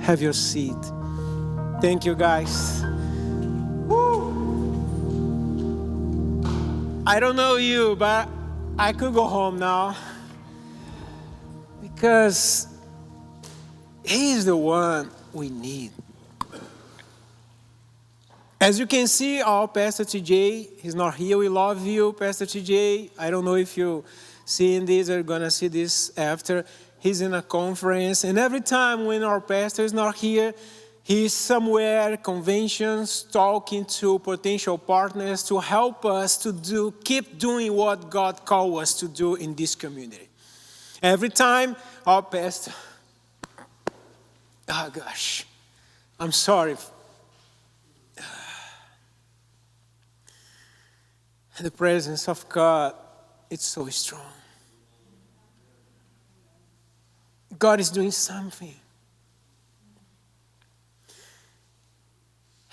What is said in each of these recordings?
Have your seat. Thank you, guys. Woo. I don't know you, but I could go home now because he is the one we need. As you can see, our Pastor TJ, he's not here. We love you, Pastor TJ. I don't know if you're seeing this or going to see this after. He's in a conference, and every time when our pastor is not here, he's somewhere at conventions talking to potential partners to help us to keep doing what God called us to do in this community. Every time our pastor, oh gosh, I'm sorry. The presence of God, it's so strong. God is doing something.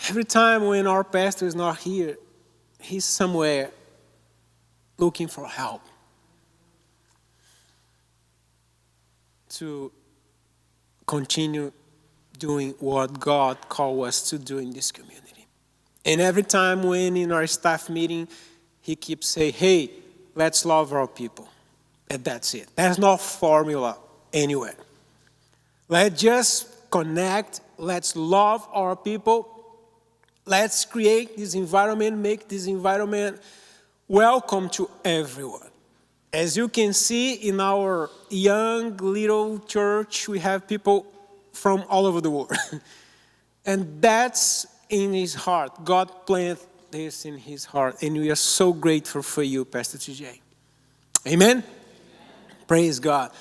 Every time when our pastor is not here, he's somewhere looking for help to continue doing what God called us to do in this community. And every time when in our staff meeting, he keeps saying, hey, let's love our people. And that's it. There's no formula anywhere. Let's just connect. Let's love our people. Let's create this environment, make this environment welcome to everyone. As you can see in our young little church, we have people from all over the world. And that's in his heart. God planted this in his heart. And we are so grateful for you, Pastor TJ. Amen? Praise God.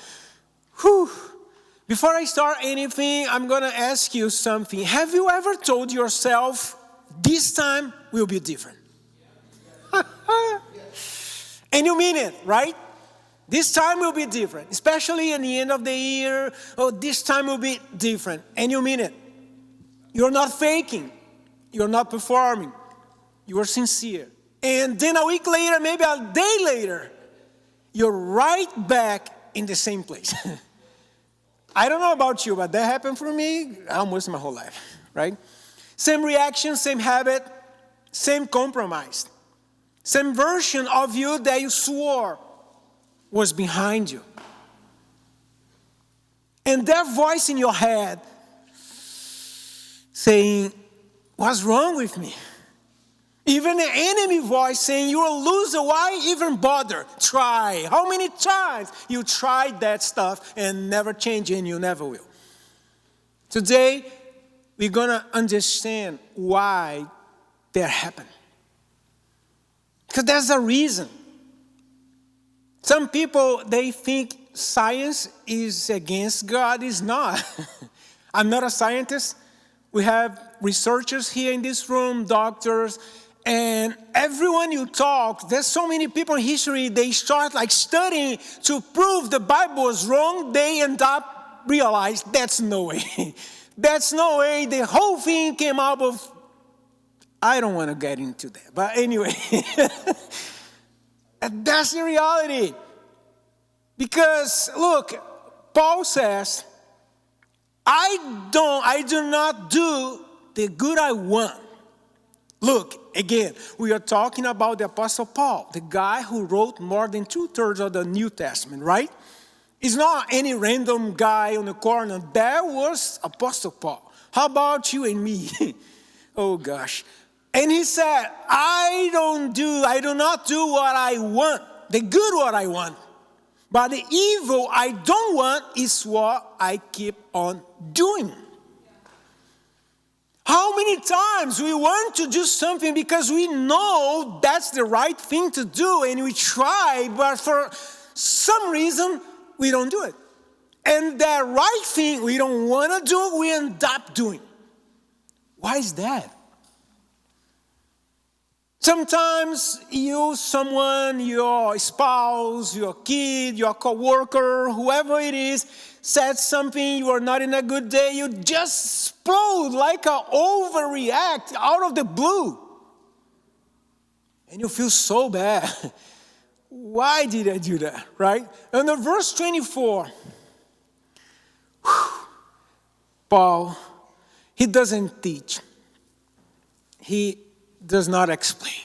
Whew. Before I start anything, I'm going to ask you something. Have you ever told yourself, this time will be different? And you mean it, right? This time will be different, especially in the end of the year. Oh, this time will be different. And you mean it. You're not faking. You're not performing. You are sincere. And then a week later, maybe a day later, you're right back in the same place. I don't know about you, but that happened for me almost my whole life, right? Same reaction, same habit, same compromise. Same version of you that you swore was behind you. And that voice in your head saying, what's wrong with me? Even the enemy voice saying, you're a loser, why even bother? Try. How many times you tried that stuff and never change and you never will? Today, we're going to understand why that happened. Because there's a reason. Some people, they think science is against God. It's not. I'm not a scientist. We have researchers here in this room, doctors, and everyone you talk, there's so many people in history, they start like studying to prove the Bible is wrong. They end up realize that's no way. That's no way. The whole thing came out of, I don't want to get into that. But anyway, that's the reality. Because look, Paul says, I do not do the good I want. Look, again, we are talking about the Apostle Paul, the guy who wrote more than 2/3 of the New Testament, right? It's not any random guy on the corner. That was Apostle Paul. How about you and me? Oh, gosh. And he said, I do not do what I want, the good what I want. But the evil I don't want is what I keep on doing. How many times we want to do something because we know that's the right thing to do and we try, but for some reason we don't do it. And that right thing we don't want to do, we end up doing. Why is that? Sometimes someone, your spouse, your kid, your coworker, whoever it is, said something, you are not in a good day, you just explode like an overreact out of the blue. And you feel so bad. Why did I do that, right? And in verse 24, Paul, he doesn't teach. He does not explain.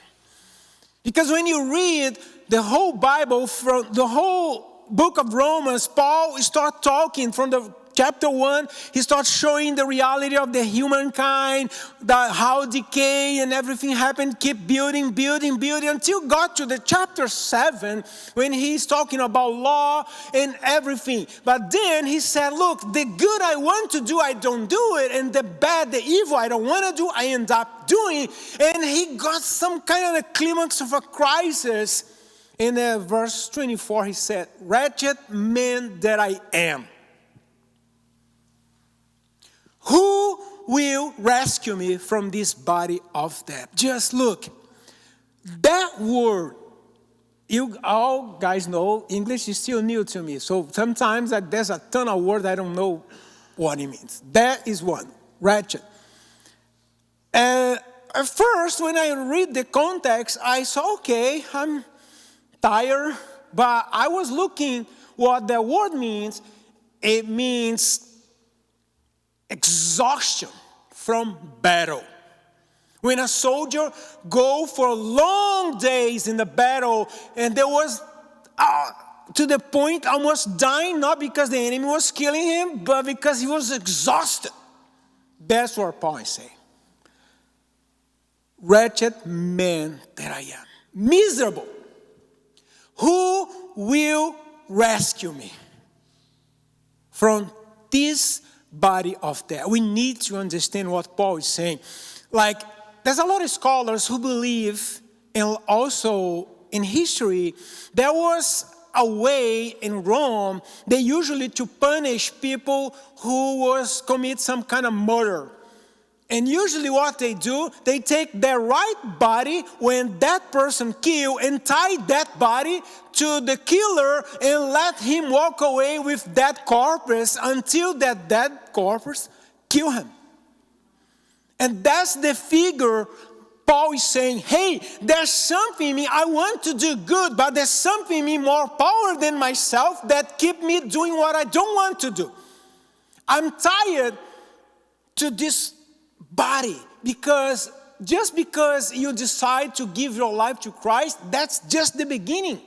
Because when you read the whole Bible, from the whole book of Romans, Paul starts talking from the chapter 1, he starts showing the reality of the humankind, how decay and everything happened, keep building, until got to the chapter 7, when he's talking about law and everything. But then he said, look, the good I want to do, I don't do it, and the bad, the evil I don't want to do, I end up doing. And he got some kind of a climax of a crisis. In verse 24, he said, wretched man that I am. Who will rescue me from this body of death? Just look. That word, you all guys know English is still new to me. So sometimes there's a ton of words I don't know what it means. That is one, wretched. At first, when I read the context, I saw, okay, I'm tired. But I was looking what the word means. It means exhaustion from battle. When a soldier go for long days in the battle, and there was to the point almost dying, not because the enemy was killing him, but because he was exhausted. That's what Paul is saying. Wretched man that I am, miserable. Who will rescue me from this body of death? We need to understand what Paul is saying. Like, there's a lot of scholars who believe, and also in history, there was a way in Rome, they usually to punish people who commit some kind of murder. And usually what they do, they take their right body when that person killed and tie that body to the killer and let him walk away with that corpse until that dead corpse kill him. And that's the figure Paul is saying, hey, there's something in me, I want to do good, but there's something in me more power than myself that keep me doing what I don't want to do. I'm tired to this body, because just because you decide to give your life to Christ, that's just the beginning.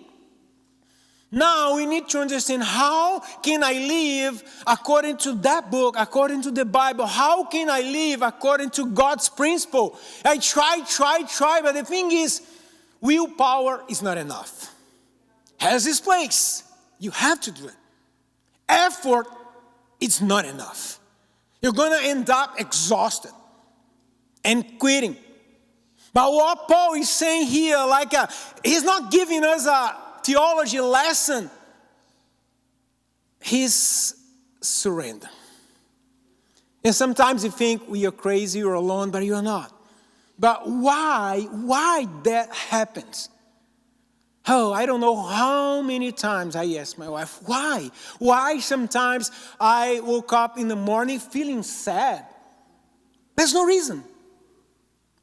Now we need to understand, how can I live according to that book, according to the Bible? How can I live according to God's principle? I try, but the thing is, willpower is not enough. Has its place. You have to do it. Effort is not enough. You're going to end up exhausted and quitting. But what Paul is saying here, he's not giving us a theology lesson. He's surrender. And sometimes you think we are crazy or alone, but you're not. But why that happens? Oh, I don't know how many times I asked my wife, why? Why sometimes I woke up in the morning feeling sad? There's no reason.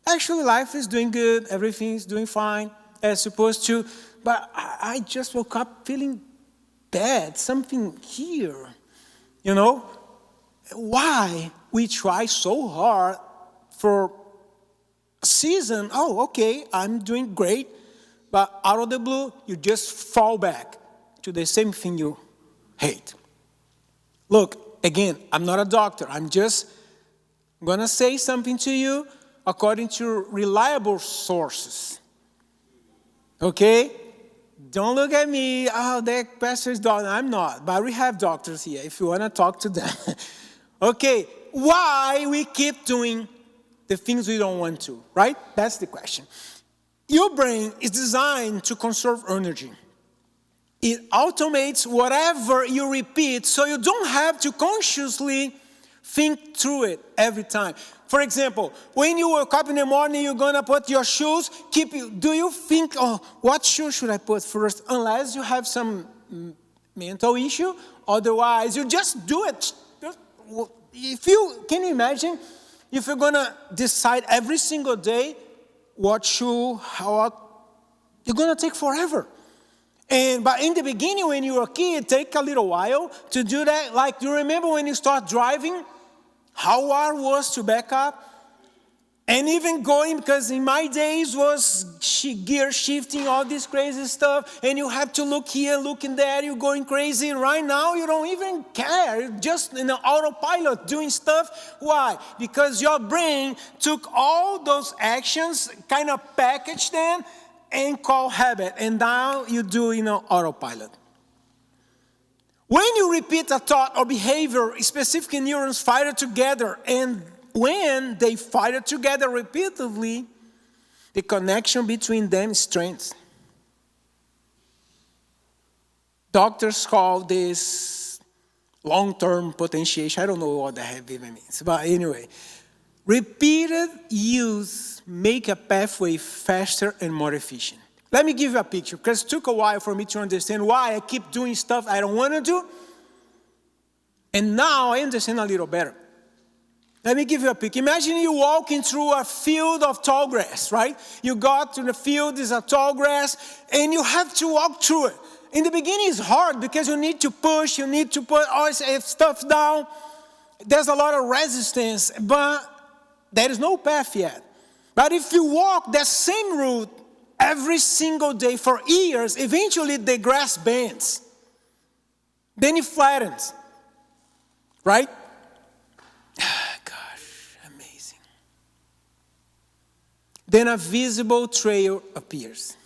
Actually, life is doing good. Everything is doing fine as supposed to. But I just woke up feeling bad. Something here. You know? Why we try so hard for a season. Oh, okay, I'm doing great. But out of the blue, you just fall back to the same thing you hate. Look, again, I'm not a doctor. I'm just going to say something to you according to reliable sources. Okay? Don't look at me, oh, that pastor's doctor. I'm not, but we have doctors here if you want to talk to them. Okay, why we keep doing the things we don't want to, right? That's the question. Your brain is designed to conserve energy. It automates whatever you repeat, so you don't have to consciously think through it every time. For example, when you wake up in the morning, you're going to put your shoes. Do you think, oh, what shoe should I put first? Unless you have some mental issue. Otherwise, you just do it. Can you imagine if you're going to decide every single day what shoe, you're going to take forever. But in the beginning, when you were a kid, it take a little while to do that. Like, you remember when you start driving? how hard was to back up. And even going, because in my days was gear shifting, all this crazy stuff, and you have to look here, looking there, you're going crazy. Right now, you don't even care. You're just in an autopilot doing stuff. Why? Because your brain took all those actions, kind of packaged them, and called habit. And now you do autopilot. When you repeat a thought or behavior, specific neurons fire together, and when they fire together repeatedly, the connection between them strengthens. Doctors call this long-term potentiation. I don't know what that even means. But anyway, repeated use make a pathway faster and more efficient. Let me give you a picture, because it took a while for me to understand why I keep doing stuff I don't want to do. And now I understand a little better. Let me give you a picture. Imagine you walking through a field of tall grass, right? You got to the field, there's a tall grass, and you have to walk through it. In the beginning, it's hard because you need to push, you need to put all stuff down. There's a lot of resistance, but there is no path yet. But if you walk that same route every single day for years, eventually the grass bends. Then it flattens, right? Then a visible trail appears.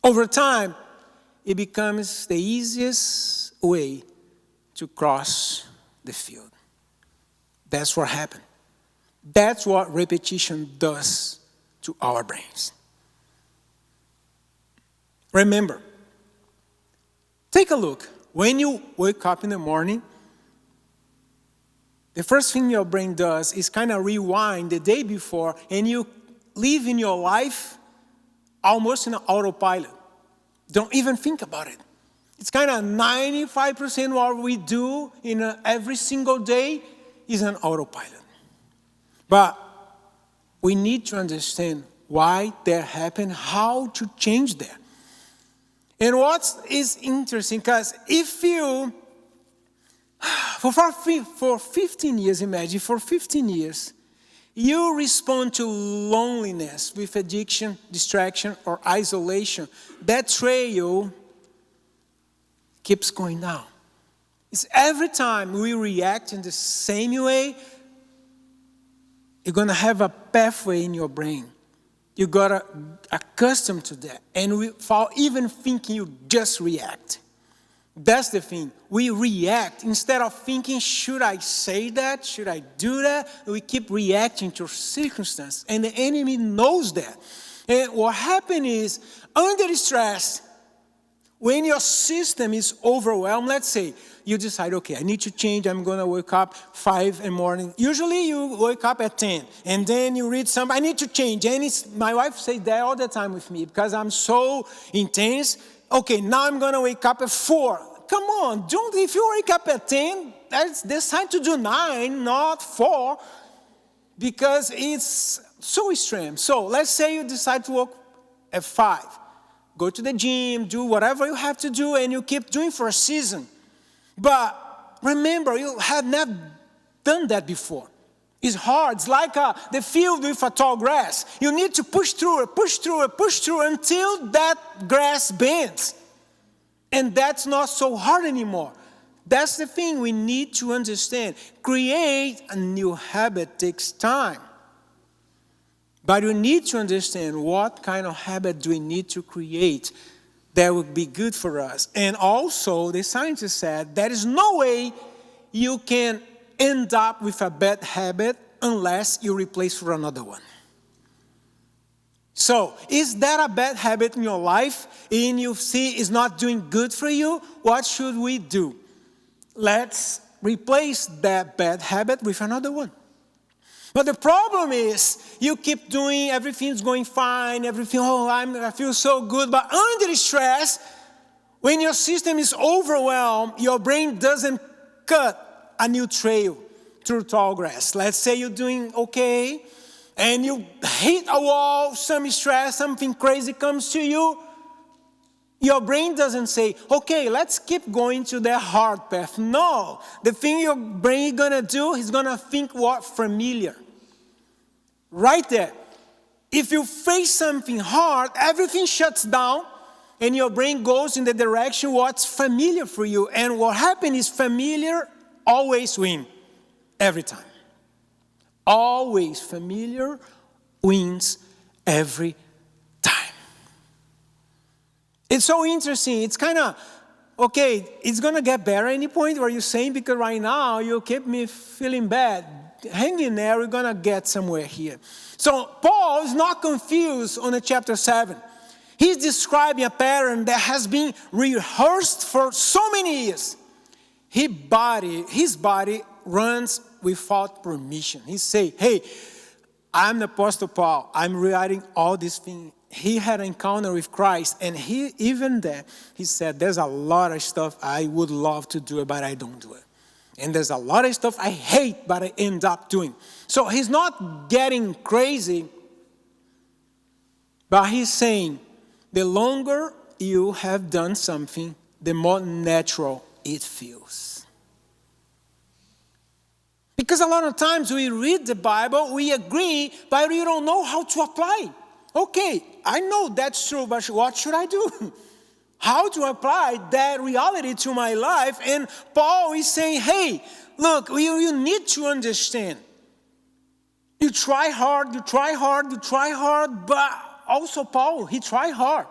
Over time, it becomes the easiest way to cross the field. That's what happened. That's what repetition does to our brains. Remember, take a look. When you wake up in the morning, the first thing your brain does is kind of rewind the day before, and you live in your life almost in an autopilot. Don't even think about it. It's kind of 95% what we do in every single day is an autopilot. But we need to understand why that happened, how to change that. And what is interesting, because if you, for 15 years, imagine, for 15 years, you respond to loneliness with addiction, distraction, or isolation. That trail keeps going down. It's every time we react in the same way, you're going to have a pathway in your brain. You got to accustom to that. And without even thinking, you just react. That's the thing. We react. Instead of thinking, should I say that? Should I do that? We keep reacting to circumstances. And the enemy knows that. And what happens is, under stress, when your system is overwhelmed, let's say, you decide, okay, I need to change. I'm going to wake up 5 in the morning. Usually you wake up at 10. And then you read something. I need to change. And my wife says that all the time with me because I'm so intense. Okay, now I'm going to wake up at 4. Come on, if you wake up at 10, there's time to do 9, not 4, because it's so extreme. So let's say you decide to work at 5. Go to the gym, do whatever you have to do, and you keep doing for a season. But remember, you have never done that before. It's hard. It's like the field with a tall grass. You need to push through it, push through it, push through it until that grass bends. And that's not so hard anymore. That's the thing we need to understand. Create a new habit takes time. But we need to understand what kind of habit do we need to create that would be good for us. And also, the scientists said there is no way you can end up with a bad habit unless you replace for another one. So, is that a bad habit in your life and you see it's not doing good for you? What should we do? Let's replace that bad habit with another one. But the problem is, you keep doing, everything's going fine, everything, I feel so good. But under stress, when your system is overwhelmed, your brain doesn't cut a new trail through tall grass. Let's say you're doing okay, and you hit a wall, some stress, something crazy comes to you. Your brain doesn't say, okay, let's keep going to the hard path. No, the thing your brain is gonna do, is gonna think what familiar. Right there. If you face something hard, everything shuts down and your brain goes in the direction what's familiar for you. And what happens is familiar always wins. Every time. Always familiar wins every time. It's so interesting. It's kind of, okay, it's going to get better at any point, what you're saying, because right now you keep me feeling bad. Hang in there, we're going to get somewhere here. So Paul is not confused on the chapter 7. He's describing a pattern that has been rehearsed for so many years. His body runs without permission. He say, hey, I'm the Apostle Paul. I'm writing all these things. He had an encounter with Christ, and he said, there's a lot of stuff I would love to do, but I don't do it. And there's a lot of stuff I hate, but I end up doing. So he's not getting crazy, but he's saying, the longer you have done something, the more natural it feels. Because a lot of times we read the Bible, we agree, but we don't know how to apply. Okay, I know that's true, but what should I do? How to apply that reality to my life? And Paul is saying, hey, look, you need to understand. You try hard, but also Paul, he tried hard.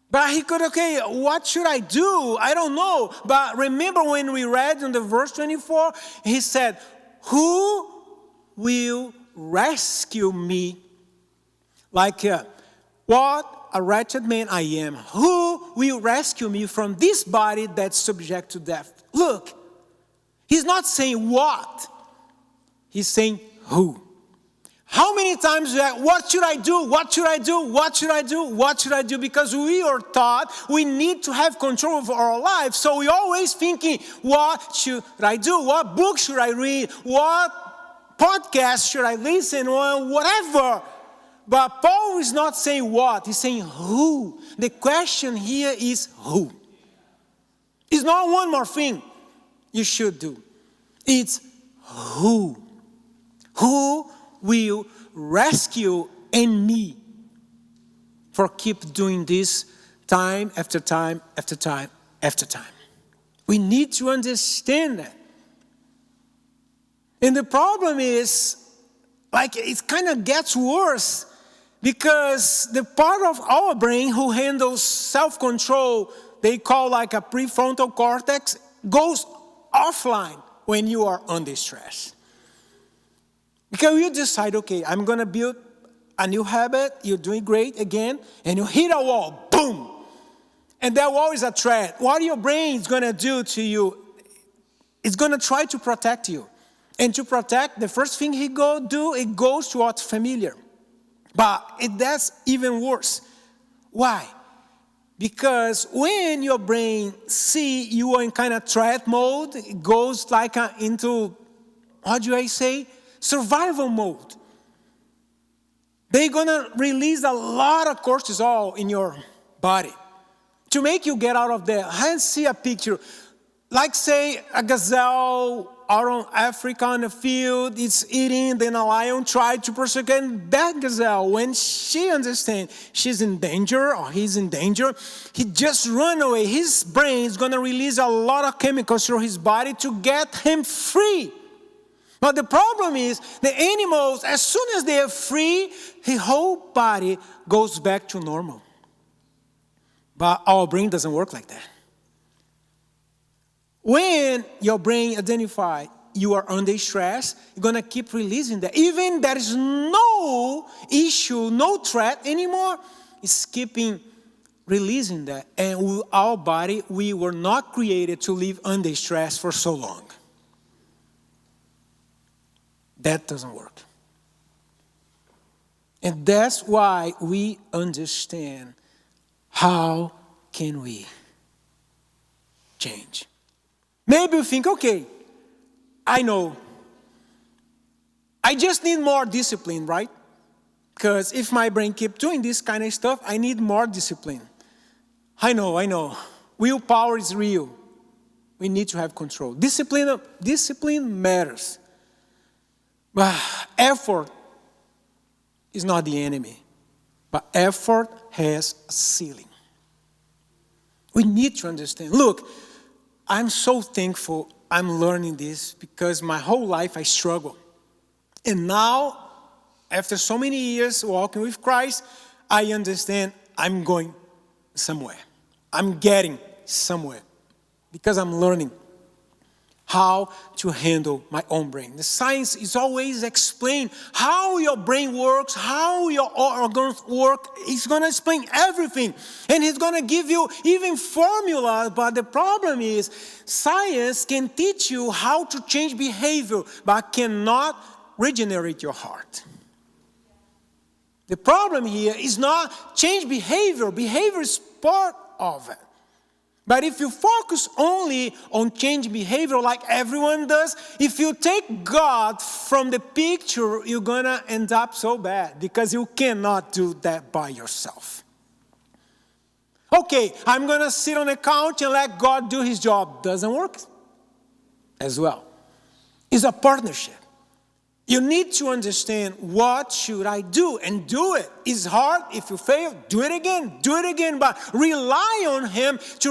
But he could, okay, what should I do? I don't know. But remember when we read in the verse 24, he said, who will rescue me? Like, what a wretched man I am. Who will rescue me from this body that's subject to death? Look, he's not saying what. He's saying who. How many times we ask, what should I do? What should I do? What should I do? What should I do? Because we are taught we need to have control of our life. So we're always thinking, what should I do? What book should I read? What podcast should I listen? Or whatever. But Paul is not saying what. He's saying who. The question here is who. It's not one more thing you should do. It's who. Who will rescue in me for keep doing this time after time after time after time. We need to understand that. And the problem is, like, it kind of gets worse because the part of our brain who handles self-control, they call like a prefrontal cortex, goes offline when you are under stress. Because you decide, okay, I'm going to build a new habit, you're doing great again, and you hit a wall, boom. And that wall is a threat. What your brain is going to do to you, it's going to try to protect you. And to protect, the first thing it goes to what's familiar. But that's even worse. Why? Because when your brain sees you are in kind of threat mode, it goes like into, how do I say? Survival mode. They're going to release a lot of cortisol in your body to make you get out of there. Let's see a picture. Like, say, a gazelle out on Africa in the field, it's eating, then a lion tried to pursue that gazelle. When she understands she's in danger or he's in danger, he just run away. His brain is going to release a lot of chemicals through his body to get him free. But the problem is, the animals, as soon as they are free, the whole body goes back to normal. But our brain doesn't work like that. When your brain identifies you are under stress, you're going to keep releasing that. Even there is no issue, no threat anymore, it's keeping releasing that. And with our body, we were not created to live under stress for so long. That doesn't work. And that's why we understand how can we change. Maybe you think, okay, I know. I just need more discipline, right? Because if my brain keeps doing this kind of stuff, I need more discipline. I know. Willpower is real. We need to have control. Discipline matters. But effort is not the enemy. But effort has a ceiling. We need to understand. Look, I'm so thankful I'm learning this because my whole life I struggled. And now, after so many years walking with Christ, I understand I'm going somewhere. I'm getting somewhere because I'm learning how to handle my own brain. The science is always explain how your brain works, how your organs work. It's going to explain everything. And he's going to give you even formula. But the problem is science can teach you how to change behavior, but cannot regenerate your heart. The problem here is not change behavior. Behavior is part of it. But if you focus only on change behavior like everyone does, if you take God from the picture, you're going to end up so bad because you cannot do that by yourself. Okay, I'm going to sit on a couch and let God do his job. Doesn't work as well. It's a partnership. You need to understand what should I do and do it. It's hard. If you fail, do it again. But rely on him to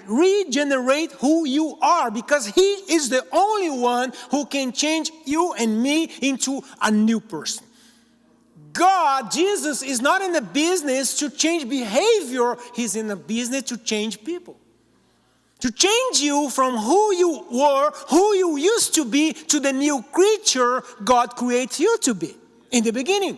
regenerate who you are because he is the only one who can change you and me into a new person. God, Jesus, is not in the business to change behavior. He's in the business to change people. To change you from who you were, who you used to be, to the new creature God created you to be in the beginning.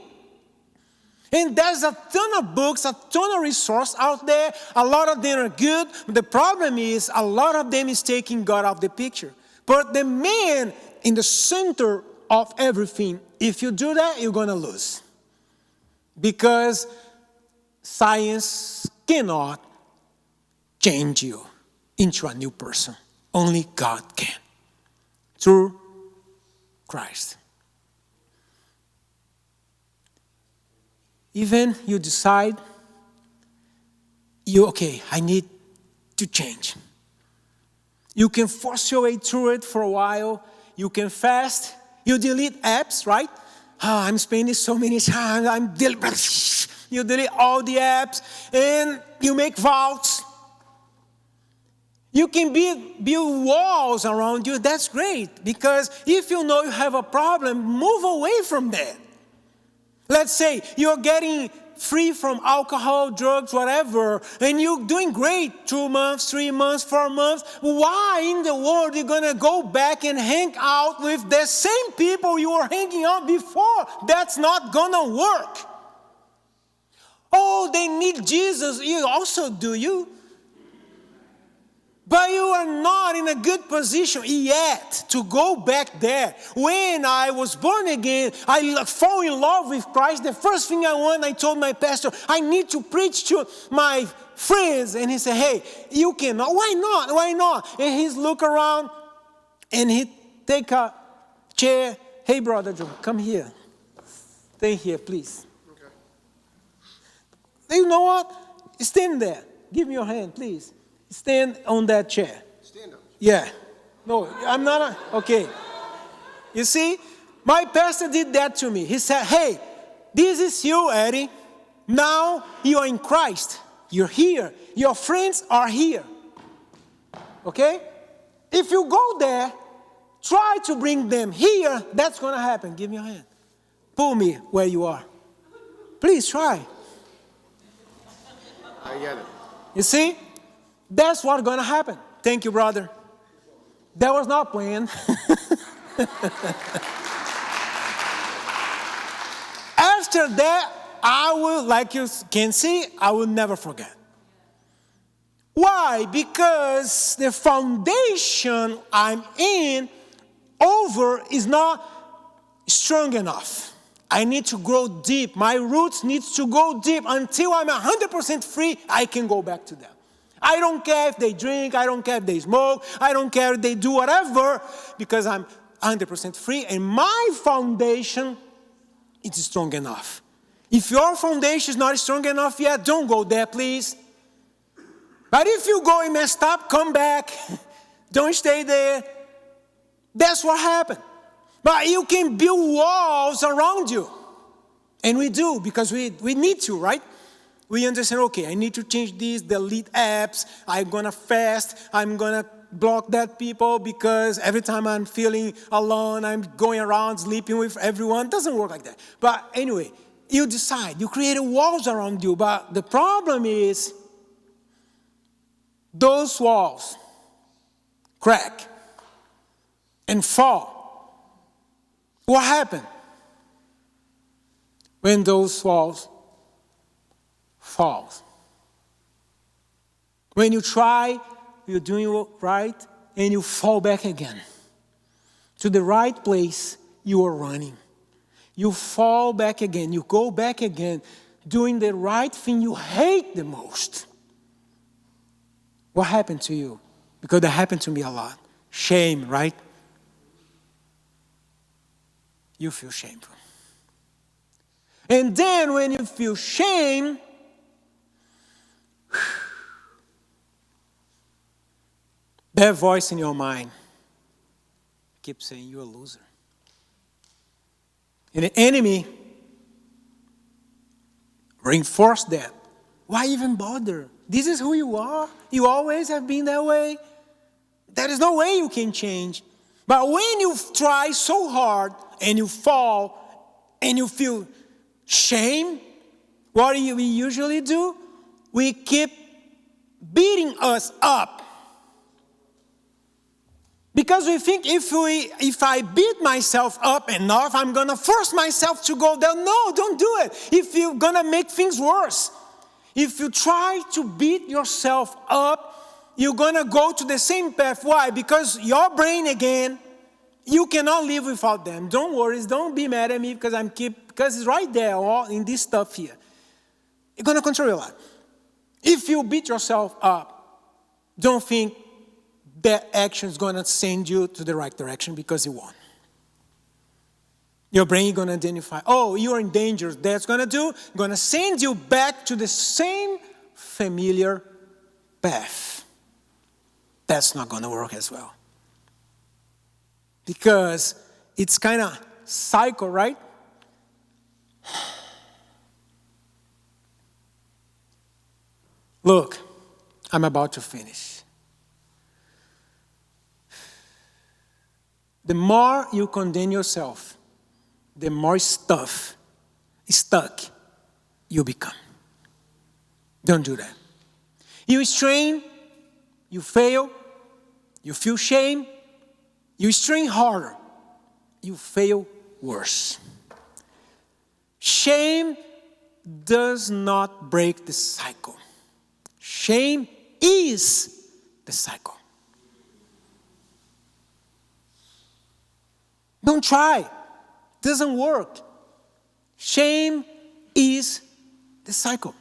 And there's a ton of books, a ton of resources out there. A lot of them are good. The problem is a lot of them is taking God out of the picture. But the man in the center of everything, if you do that, you're going to lose. Because science cannot change you into a new person. Only God can. Through Christ. Even you decide, I need to change. You can force your way through it for a while. You can fast. You delete apps, right? I'm spending so many times. You delete all the apps and you make vows. You can build walls around you. That's great. Because if you know you have a problem, move away from that. Let's say you're getting free from alcohol, drugs, whatever, and you're doing great 2 months, 3 months, 4 months. Why in the world are you going to go back and hang out with the same people you were hanging out before? That's not going to work. Oh, they need Jesus. You also do, you? But you are not in a good position yet to go back there. When I was born again, I fell in love with Christ. The first thing I told my pastor, I need to preach to my friends. And he said, hey, you cannot. Why not? And he's look around and he take a chair. Hey, Brother Joe, come here. Stay here, please. Okay. You know what? Stand there. Give me your hand, please. Stand on that chair. Stand up. Yeah. No, I'm not. Okay. You see, my pastor did that to me. He said, hey, this is you, Eddie. Now you are in Christ. You're here. Your friends are here. Okay? If you go there, try to bring them here, that's going to happen. Give me your hand. Pull me where you are. Please try. I get it. You see? That's what's going to happen. Thank you, brother. That was not planned. After that, I will, like you can see, I will never forget. Why? Because the foundation I'm in over is not strong enough. I need to grow deep. My roots need to go deep. Until I'm 100% free, I can go back to them. I don't care if they drink, I don't care if they smoke, I don't care if they do whatever, because I'm 100% free and my foundation is strong enough. If your foundation is not strong enough yet, don't go there, please. But if you go and messed up, come back. Don't stay there. That's what happened. But you can build walls around you. And we do, because we need to, right? We understand, okay, I need to change this, delete apps, I'm going to fast, I'm going to block that people because every time I'm feeling alone, I'm going around sleeping with everyone. It doesn't work like that. But anyway, you decide, you create walls around you. But the problem is, those walls crack and fall. What happened when those walls fall? When you try, you're doing right, and you fall back again to the right place you are running. You fall back again. You go back again, doing the right thing you hate the most. What happened to you? Because that happened to me a lot. Shame, right? You feel shameful. And then when you feel shame, that voice in your mind keeps saying you're a loser. And the enemy reinforced that. Why even bother? This is who you are. You always have been that way. There is no way you can change. But when you try so hard and you fall and you feel shame, what do we usually do? We keep beating us up. Because we think if I beat myself up enough, I'm going to force myself to go there. No, don't do it. If you're going to make things worse. If you try to beat yourself up, you're going to go to the same path. Why? Because your brain, again, you cannot live without them. Don't worry. Don't be mad at me because it's right there all in this stuff here. It's going to control your life. If you beat yourself up, don't think that action is going to send you to the right direction, because it won't. Your brain is going to identify, oh, you're in danger. That's going to send you back to the same familiar path. That's not going to work as well. Because it's kind of cycle, right? Look, I'm about to finish. The more you condemn yourself, the more stuck you become. Don't do that. You strain, you fail, you feel shame, you strain harder, you fail worse. Shame does not break the cycle. Shame is the cycle. Don't try. It doesn't work. Shame is the cycle.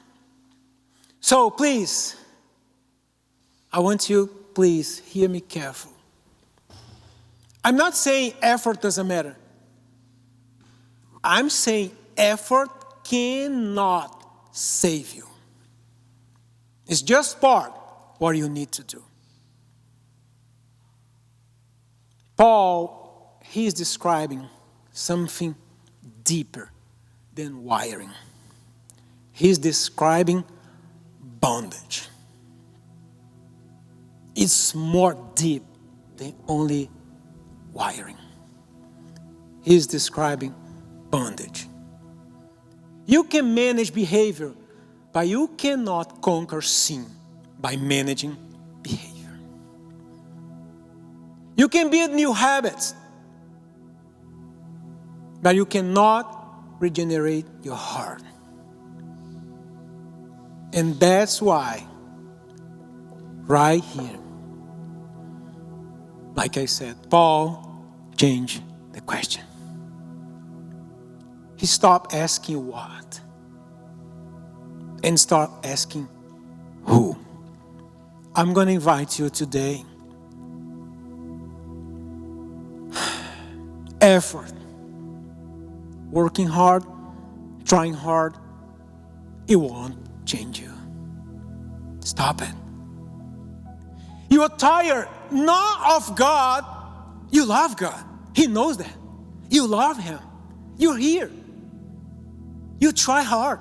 So please, I want you, please, hear me careful. I'm not saying effort doesn't matter. I'm saying effort cannot save you. It's just part what you need to do. Paul, he is describing something deeper than wiring. He's describing bondage. It's more deep than only wiring. He's describing bondage. You can manage behavior, but you cannot conquer sin by managing behavior. You can build new habits, but you cannot regenerate your heart. And that's why, right here, like I said, Paul changed the question. He stopped asking what and start asking who. I'm going to invite you today. Effort. Working hard, trying hard, it won't change you. Stop it. You are tired, not of God. You love God. He knows that. You love Him. You're here. You try hard.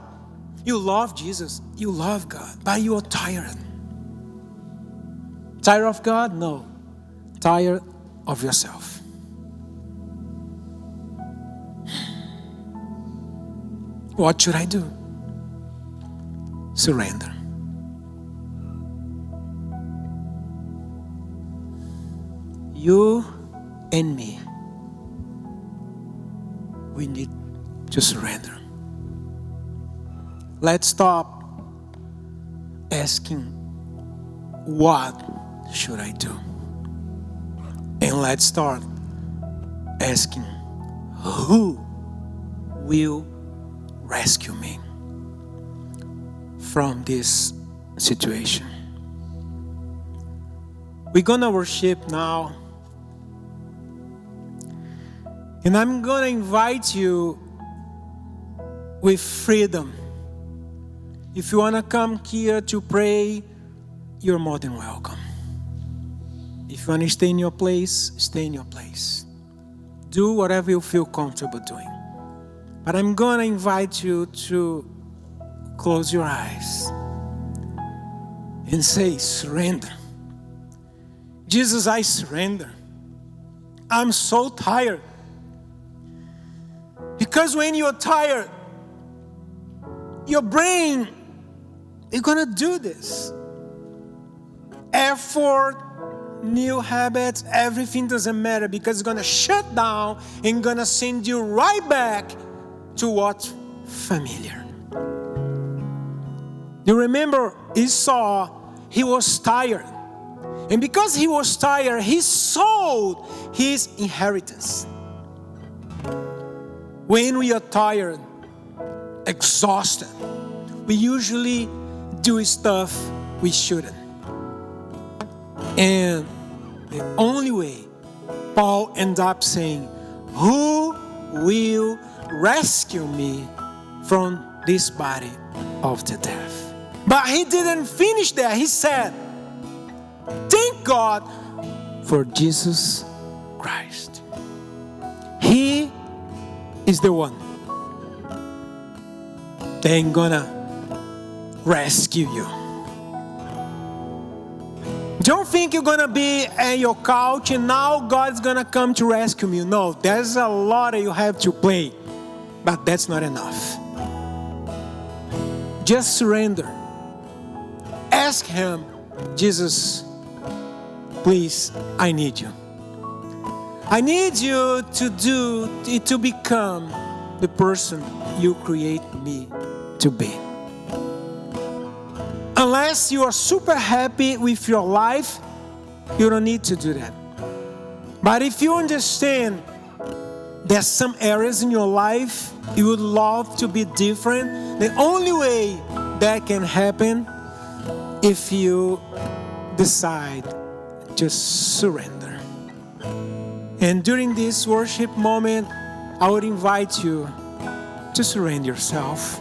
You love Jesus. You love God. But you are tired. Tired of God? No. Tired of yourself. What should I do? Surrender. You and me, we need to surrender. Let's stop asking, what should I do? And let's start asking, who will rescue me from this situation? We're gonna worship now. And I'm gonna invite you with freedom. If you wanna come here to pray, you're more than welcome. If you wanna stay in your place, stay in your place. Do whatever you feel comfortable doing. But I'm gonna invite you to close your eyes and say, surrender. Jesus, I surrender. I'm so tired. Because when you're tired, your brain is gonna do this. Effort, new habits, everything doesn't matter because it's gonna shut down and gonna send you right back to what's familiar. You remember Esau, he was tired. And because he was tired, he sold his inheritance. When we are tired, exhausted, we usually do stuff we shouldn't. And the only way, Paul ends up saying, who will rescue me from this body of the death? But he didn't finish there. He said, thank God for Jesus Christ. He is the one that ain't gonna rescue you. Don't think you're gonna be at your couch and now God's gonna come to rescue you. No, there's a lot that you have to play, but that's not enough. Just surrender. Ask Him, Jesus, please, I need you. I need you to become the person you create me to be. Unless you are super happy with your life, you don't need to do that. But if you understand there's some areas in your life you would love to be different, the only way that can happen if you decide to surrender. And during this worship moment, I would invite you to surrender yourself.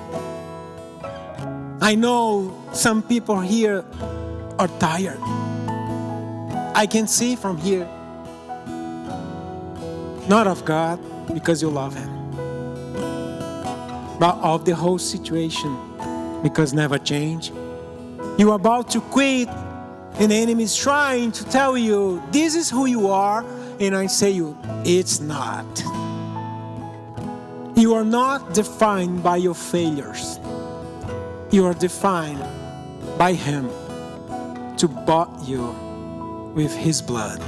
I know some people here are tired. I can see from here. Not of God, because you love Him, but of the whole situation, because never change. You're about to quit, and the enemy is trying to tell you, this is who you are, and I say you, it's not. You are not defined by your failures. You are defined by Him to bought you with His blood.